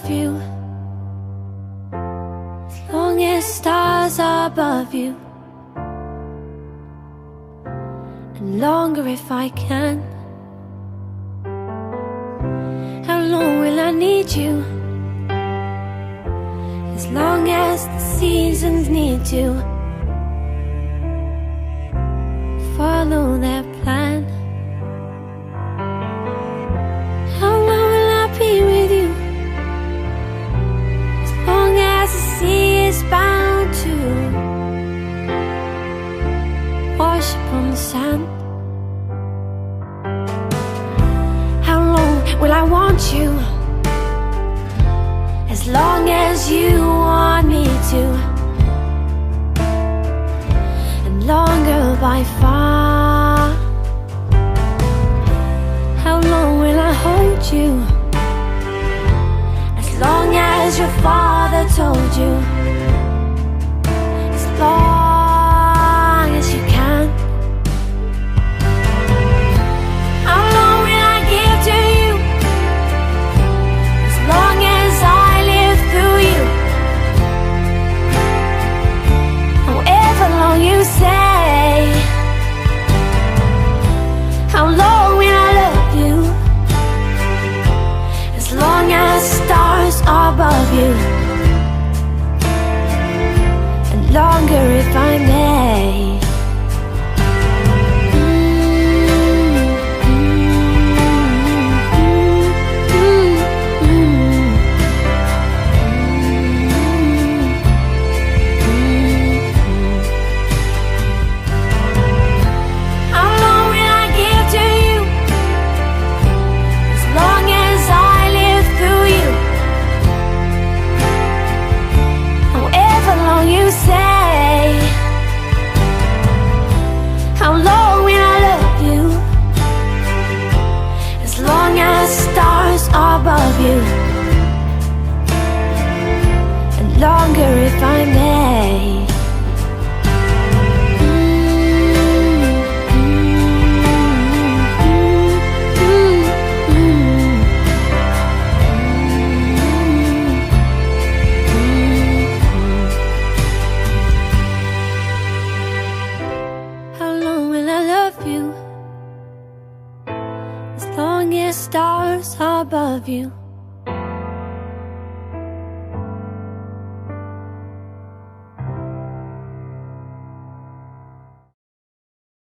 you, as long as stars are above you, and longer if I can. How long will I need you? As long as the seasons need to follow their plan. How long will I be with you? As long as the sea is bound to wash upon the sand. How long will I want you? As long as you want me to, and longer by far. How long will I hold you? As long as your father told you, as long as you can. How long will I give to you? As long as I live through you. However long you say. How long will I love you? As long as stars are above you, and longer if I may. Above you, and longer if I may. How long will I love you? As long as stars are above you,